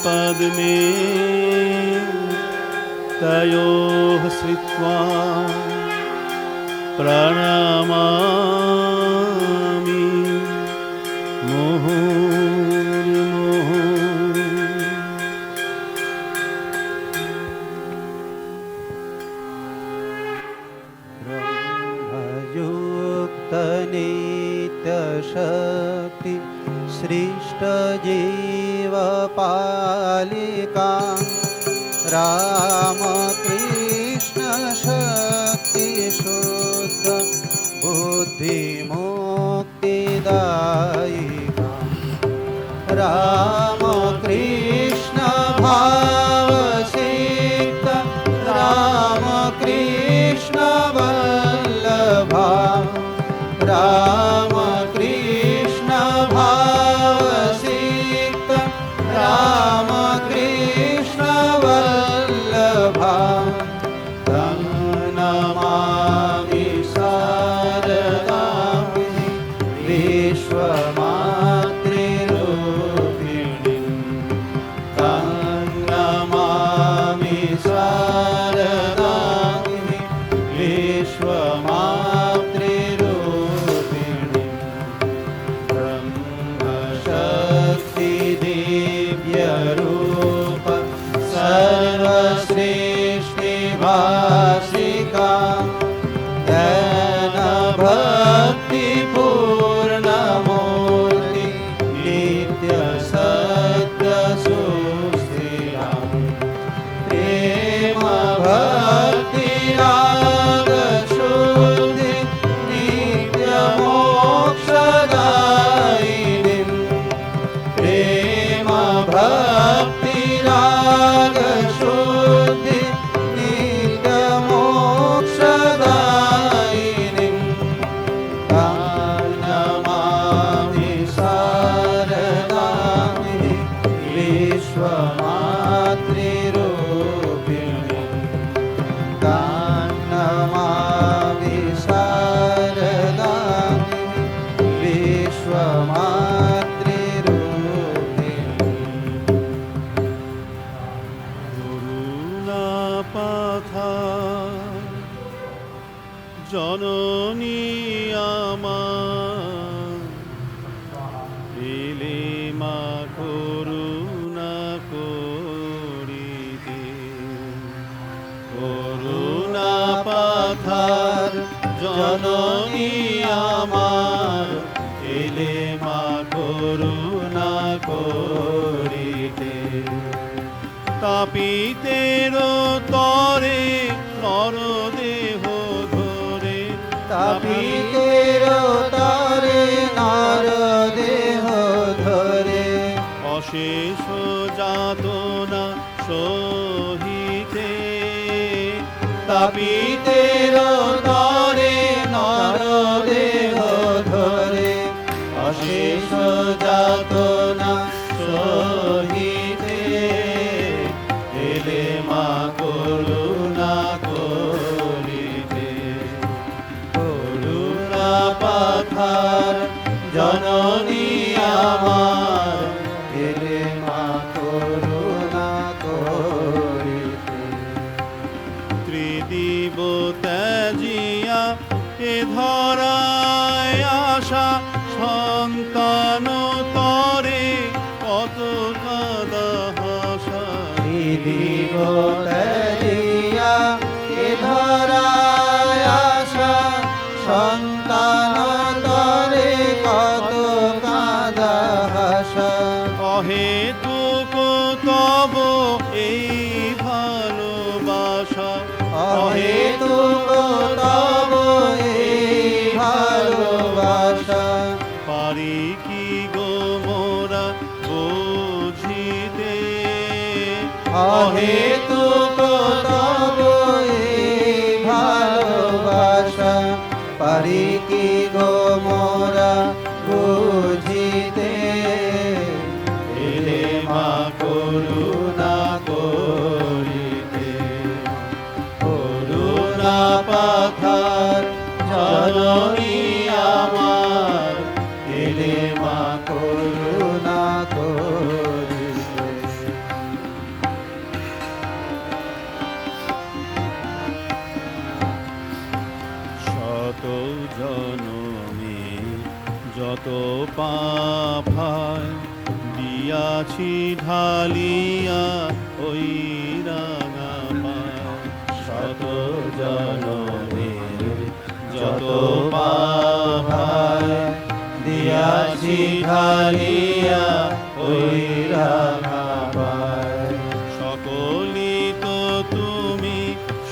पद्मे तयोः श्रित्वा प्रणमामि मुहुर्मुहुः। ब्रह्मयुक्तनित्यशक्ति सृष्टजीवपालिका रामकृष्ण शक्ति शुद्ध बुद्धिमुक्तिदायिका रामकृष्ण भावसिक्त रामकृष्ण वल्लभा रामकृष्ण भावसिक्त रामकृष्ण वल्लभा तं नमामि शारदां विश्वमातृरूपिणीं तं नमामि शारदां विश्वमातृरूपिणीं ब्रह्मशक्तिदिव्यरूप सर्वसृष्टिभासिका ज्ञानभक्तिपूर्णमूर्ति नित्यसत्यसुस्थिरा प्रेमभक्तिरागशुद्धि नित्यमोक्षदायिनीं प्रेमभक्तिरागशुद्धि नित्यमोक्षदायिनीं तां नमामि शारदां विश्वमातृरूपिणीं तां नमामि शारदां विश्वमातृरूपिणीं করুণাপাথা জননী আমার এলে মা করুণা করিতে করুণাপাথার জননী আমার এলে মা করুণা করিতে তাপিতের তরে নরদেহ ধরে তাপিতের তরে নরদেহ ধরে অশেষ যাতনা সহিতে তাপিতের তরে নরদেহ ধরে অশেষ যাতনা সহিতে এলে মা করুণা করিতে করুণাপাথার জননী আমার এলে মা করুণা করিতে ত্রিদিব ত্যাজিয়া এ ধরায় আশা সন্তান তরে কত কাদা হাসা দিব তরিয়া এ ধরায় আশা সন্তান তরে কত কাঁদা হাসা অহেতুক তব এই ভালোবাসা অহেতুক তব এই ভালোবাসা পারি কি গো মোরা বুঝিতে অহেতুক তব এই ভালোবাসা পারি কি গো মোরা বুঝিতে এলে মা করুণা করিতে করুণাপাথার জননী আমার এলে মা করুণা করিতে শত জনমে যত পাপ হয় দিয়াছি ঢালিয়া ওই রাঙা পায়। শত জনমে যত পাপ হয় দিয়াছি ঢালিয়া ওই রাঙা পায়। সকলি তো তুমি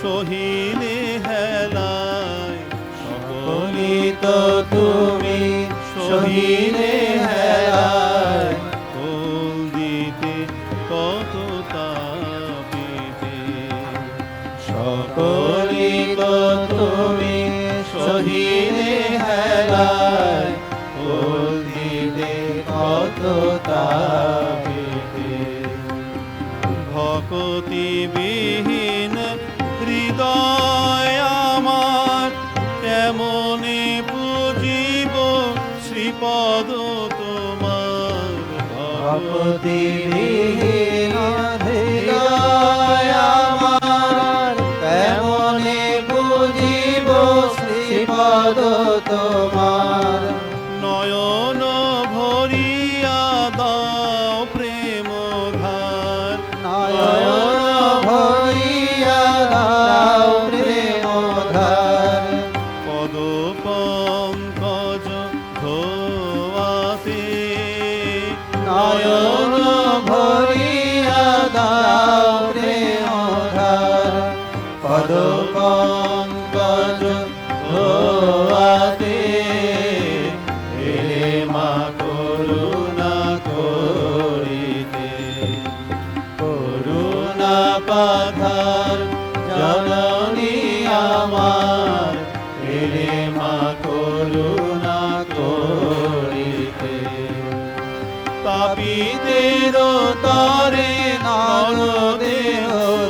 সহিলে হেলায়, সকলি তো তুমি সহিলে হেলায়। কোল দিতে কত তাপিতে, সকলি তো তুমি সহিলে হেলায়। কোল দিতে কত তাপিতে। ভকতি বিহীন হৃদয় আমার কেমনে পুজিব শ্রীপদ তোমার। ভক্তি বিহীন হৃদয় আমার কেমনে বুঝিব শ্রীপদ তোমার। নয়ন ভরিয়া দাও প্রেম ধার, নয়ন ভরিয়া দাও প্রেম ধার। পদ পঙ্কজ ধোয়াতে, নয়ন ভরিয়া দাও প্রেম ধার। পদ পঙ্কজ ধোয়াতে এলে মা করুণা করিতে। করুণা পাথার জননী আমার এলে মা করুণা করিতে। তাপিদের তরে নর দেহ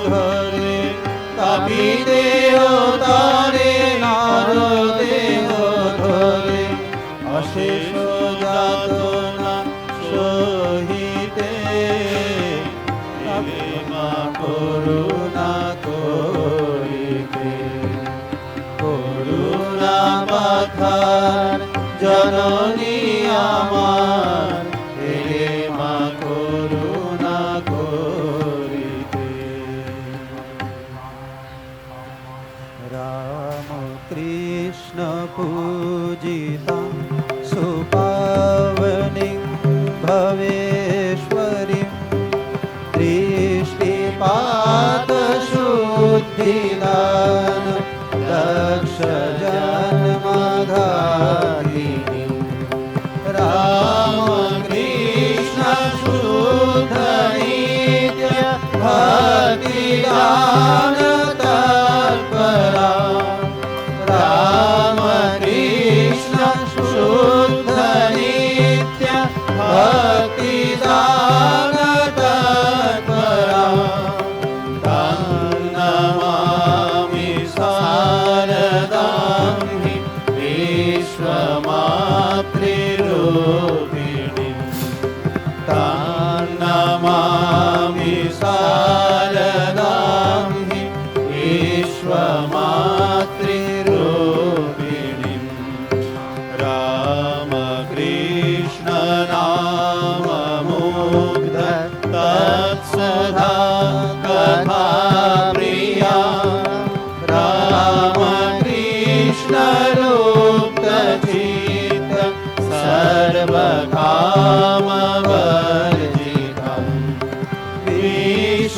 ধরে, তাপিদের তরে নর দেহ ধরে। অশেষ যাতনা সহিতে এলে মা করুণা করিতে। করুণা পাথার জননী আমার এলে মা করুণা করিতে। রাম কৃষ্ণ পূজিতাং সুপাবনীং ভবেশ্বরীং দৃষ্টিপাত শুদ্ধিদান দক্ষ জন্মধারিণী। রাম কৃষ্ণ শুদ্ধ নিত্য ভক্তিদান তৎপরা। রাম কৃষ্ণ শুদ্ধ নিত্য ভক্তিদান তৎপরা। তাং নমামি শারদাং হি বিশ্বমাতৃরূপিণীং। তাং নমামি শারদাং হি বিশ্বমাতৃরূপিণীং। রামকৃষ্ণ নাম মুগ্ধ তৎসুধা কথা প্রিয়া। রামকৃষ্ণ রূপ চিত্ত সর্বকামবর্জিতং।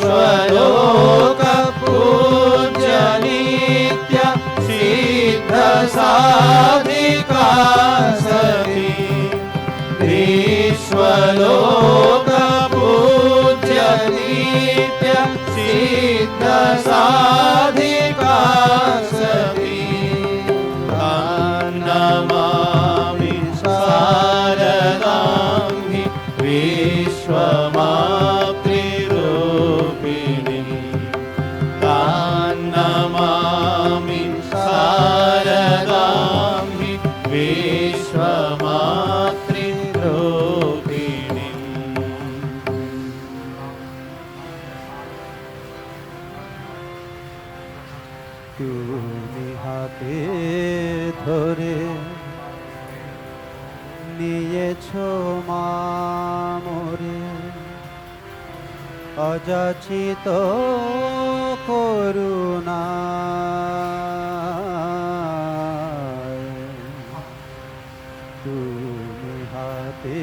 विश्वलोक पूज्य नित्य सिद्ध साधिका सती। विश्वलोक पूज्य नित्य सिद्ध साधिका सती। तां नमामि शारदां हि विश्वमातृरूपिणीं। तां नमामि शारदां हि विश्वमातृरूपिणीं। তুমি হাতে ধরে নিয়েছ মা মোরে অযাচিত করুণা তুমি হাতে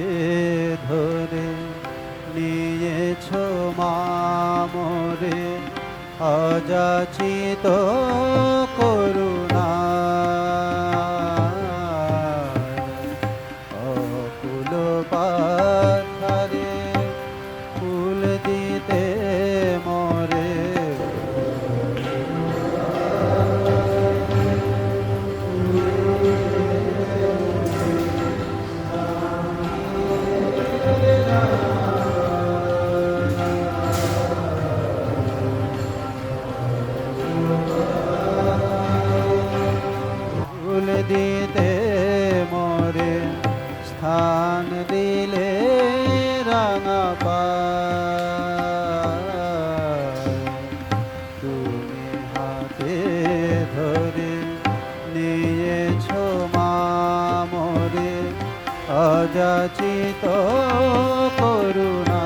ধরে নিয়েছ মা মোরে অযাচিত করুণা অকুল পাথারে ফুল দিতে মরে ফুল দিতে মরে স্থান দিলে রাঙা পায় তুমি হাতে ধরে নিয়েছ মা মোরে অযাচিত করুণা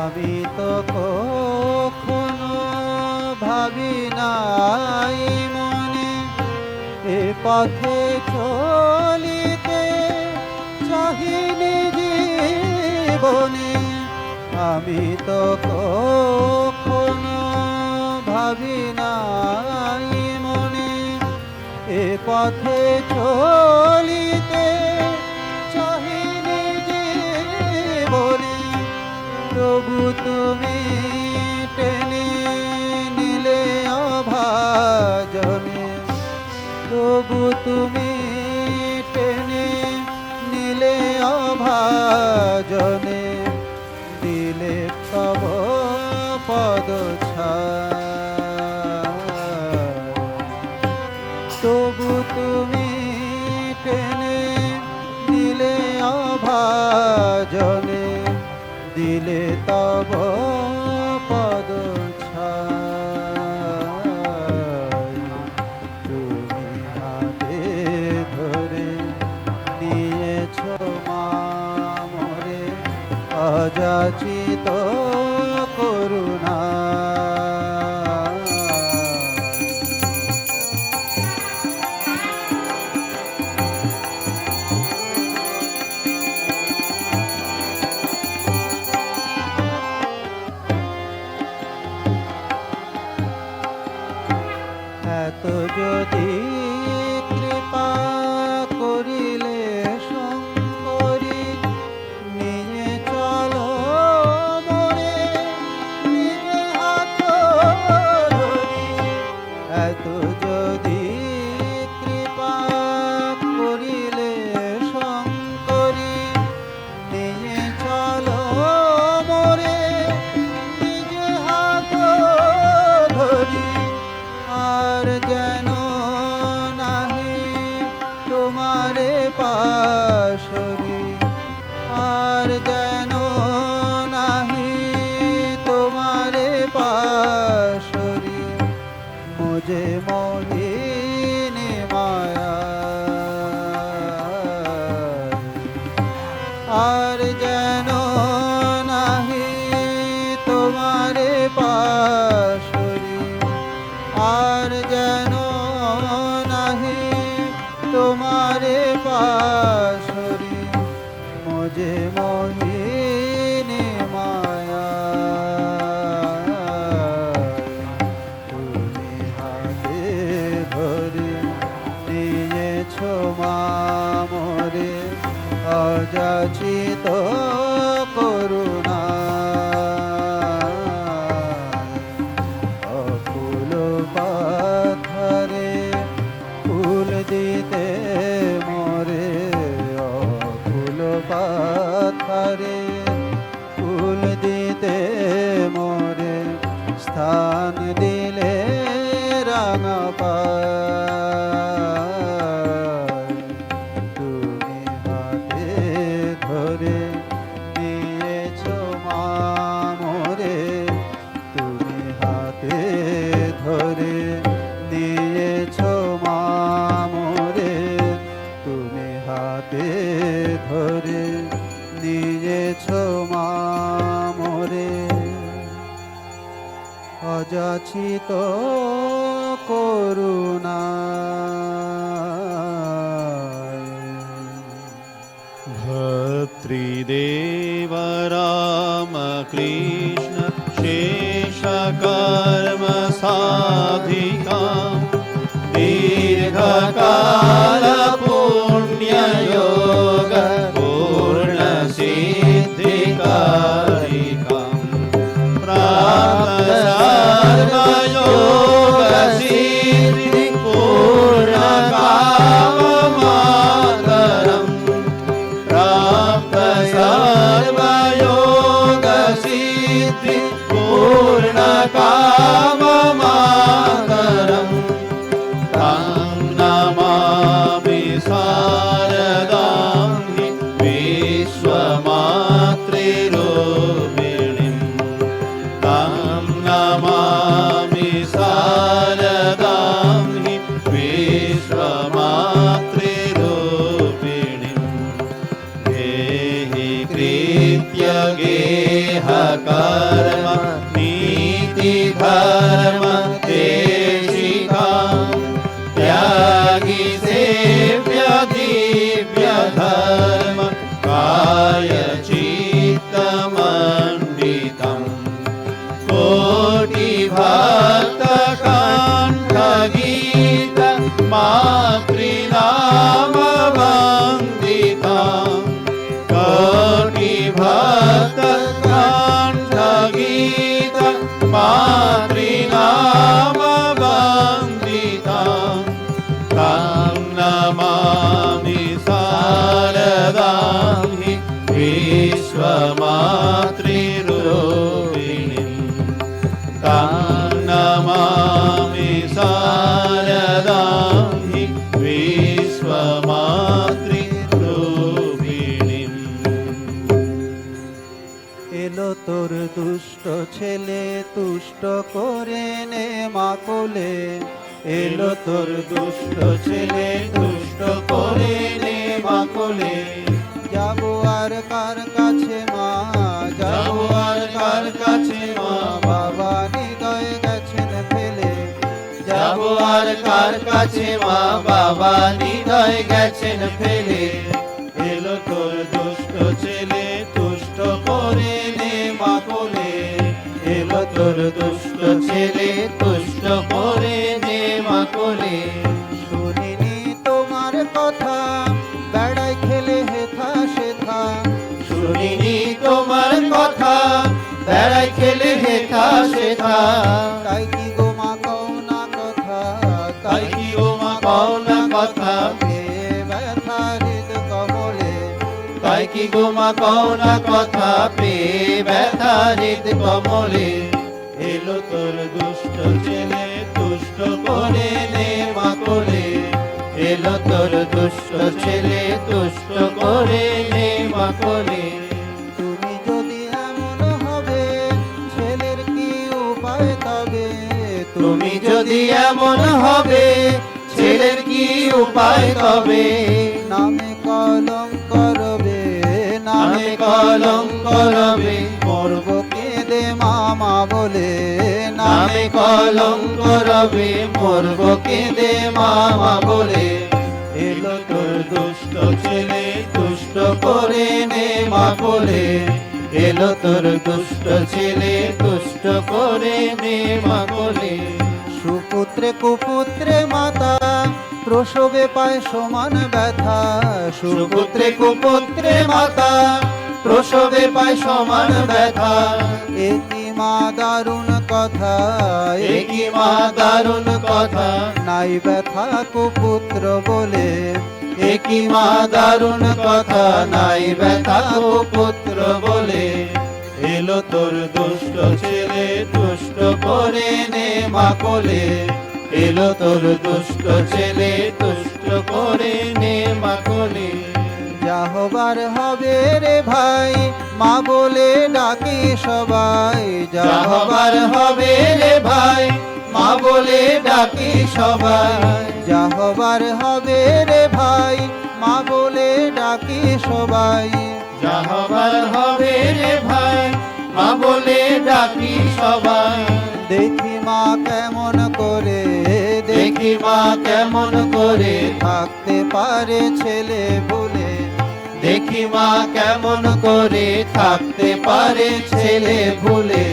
আমি তো কখনো ভাবি নাই মনে এ পথে চলিতে চাহিনি জীবনে আমি তো কখনো ভাবি নাই মনে এ পথে চলিতে চাহিনি জীবনে তবু তুমি টেনে নিলে অভাজনে তবু তুমি টেনে নিলে অভাজনে দিলে তব পদ তবু তুমি টেনে নিলে অভাজনে দিলে তব পদ তুমি হাতে ধরে নিয়েছ মা মোরে অযাচিত করুণা এত যদি কৃপা করিলে শঙ্করী নিয়ে চলো মোরে নিজে হাত ধরি এত যদি কৃপা করিলে শঙ্করী নিয়ে চলো মোরে নিজে হাত ধরি আর যেন নাহি তোমারে পাশরি আর যেন নাহি তোমারে পাশরি মুঝে মোহিনী মায়া আর যেন নাহি তোমারে পাশরি আর যেন নাহি তোমারে পাশরি মুঝে মোহিনী মায়া তুমি হাতে ধরে নিয়েছ মা মোরে অযাচিত করুণা অকুল পাথারে ফুল দিতে মরে অকুল পাথারে ফুল দিতে মরে স্থান দিলে রাঙা পায় তুমি হাতে ধরে নিয়েছ মা মোরে তুমি হাতে ধরে নিয়েছ মা মোরে তুমি হাতে ধরে নিয়েছ মা মোরে অযাচিত করুণায় भर्तृदेव राम कृष्ण शेषकर्म साधिका दीर्घकाल पुण्ययोग पूर्ण सिद्धिकारिका प्राप्त सर्वयोग सिद्धि पूर्ण काममातरम् प्राप्त सर्वयोग सिद्धि पूर्ण काममातरम् तं नमामि शारदां हि विश्वमातृरूपिणीं तं नमामि शारदां हि विश्वमातृरूपिणीं देहि कृत्य गेह कर्म नीति धर्म देशिकां त्यागी सेव्य दिव्य धर्म काय चित्तमण्डितम् कोटि भक्त कंठ गीत मातृनाम वंदिता कोटि भक्त कंठ गीत मातृनाम वंदिता तं नमामि शारदां हि विश्वमातृरूपिणीं तं नमामि शारदां हि विश्वमातृरूपिणीं এলো তোর দুষ্ট ছেলে তুষ্ট করে নে মা কোলে এলো তোর দুষ্ট ছেলে দুষ্ট করে নে মা কোলে যাবো আর কার কাছে মা যাবো আর কার কাছে মা বাবা হৃদয় গেছেন ফেলে যাবো আর কার কাছে মা বাবা নিদয় গেছেন ফেলে এলো তোর দুষ্ট ছেলে তুষ্ট করে নে মা কোলে এলো তোর দুষ্ট ছেলে তুষ্ট করে নে মা কোলে শুনিনি তোমার কথা বেড়াই খেলে হেথা সেথা শুনিনি তোমার কথা বেড়াই খেলে হেথা সেথা তাই কি গো মা কও না কথা তাই কি ও মা কও না কথা ব্যথা হৃদ কমলে তাই কি গো মা কও না কথা পে ব্যথা হৃদ কমলে এলো তোর দুষ্ট ছেলে তুষ্ট করে নে মা কোলে এলো তোর দুষ্ট ছেলে তুষ্ট করে নে মা কোলে তুমি যদি এমন হবে ছেলের কি উপায় তবে তুমি যদি এমন হবে ছেলের কি উপায় তবে নামে কলম করবে নামে কলম করবে মরব কেঁদে মামা বলে নামে কলম করবে মরব কেঁদে মামা বলে এলো তোর দুষ্ট ছেলে তুষ্ট করে নে মা কোলে এলো তোর দুষ্ট ছেলে তুষ্ট করে নে মা কোলে সুপুত্রে কুপুত্রে মাতা প্রসবে পায় সমান ব্যথা সুপুত্রে কুপুত্রে মাতা প্রসবে পায় সমান ব্যথা একই মা দারুণ কথা একই মা দারুণ কথা নাই ব্যথা কুপুত্র বলে একই মা দারুণ কথা নাই ব্যথা পুত্র বলে এলো তোর দুষ্ট ছেলে তুষ্ট করে নে মা কোলে এলো তোর দুষ্ট ছেলে তুষ্ট করে নে মা কোলে যা হবার হবে রে ভাই মা বলে ডাকি সবাই যা হবার হবে রে ভাই মা বলে ডাকি সবাই যা হবার হবে রে ভাই মা বলে ডাকি সবাই যা হবার হবে রে ভাই মা বলে ডাকি সবাই দেখি মা কেমন করে দেখি মা কেমন করে থাকতে পারে ছেলে বলে দেখি মা কেমন করে থাকতে পারে ছেলে ভুলে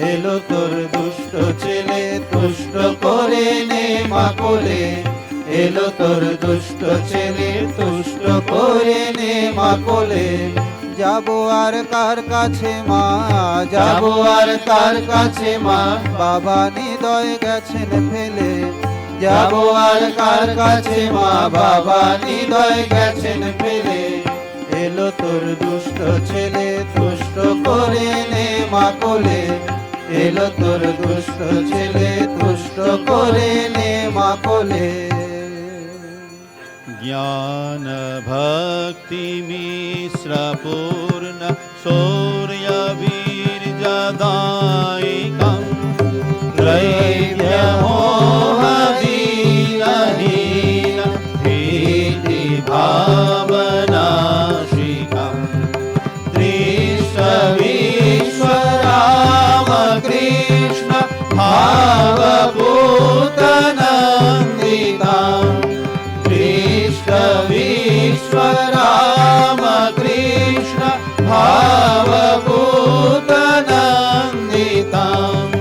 এলো তোর দুষ্ট ছেলে তুষ্ট করে নে মা কোলে এলো তোর দুষ্ট ছেলে তুষ্ট করে নে মা কোলে যাবো আর কার কাছে মা যাবো আর কার কাছে মা বাবা নিদয় গেছেন ফেলে যাবো আর কার কাছে মা বাবা নিদয় গেছেন ফেলে এলো তোর দুষ্ট ছেলে তুষ্ট করে নে মা কোলে এলো তোর দুষ্ট ছেলে তুষ্ট করে নে মা কোলে ज्ञान भक्ति मिश्र पूर्ण शौर्य वीर्यदायिकम् त्रैव्य मोहदीनहीन भीति भावनाशिकम् दृष्ट विश्वराम कृष्ण भावभूतनन्दिताम् दृष्ट विश्वराम कृष्ण भावभूतनन्दिताम्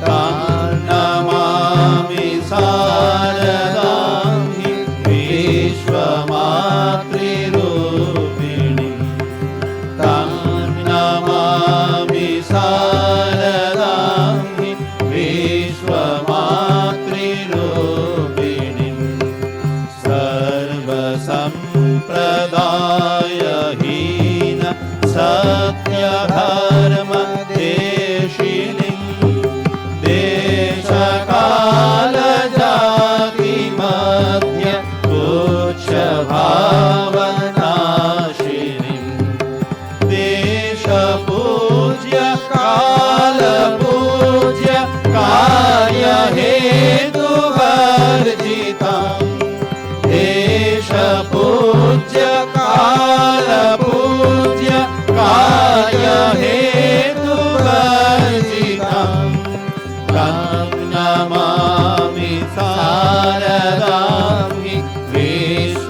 तां नमामि शारदां हि विश्वमातृरूपिणीं तां नमामि शारदां हि विश्वमातृरूपिणीं सर्वसम्प्रदायहीन सत्यधर्मदेशिनीं देशकालजातिमध्य तुच्छभावनाशिनीं देशपूज्य कालपूज्य कार्यहेतुवर्जिताम् देशपूज्य कालपूज्य कार्यहेतुवर्जिताम् तं नमामि शारदां हि विश्वमातृरूपिणीम्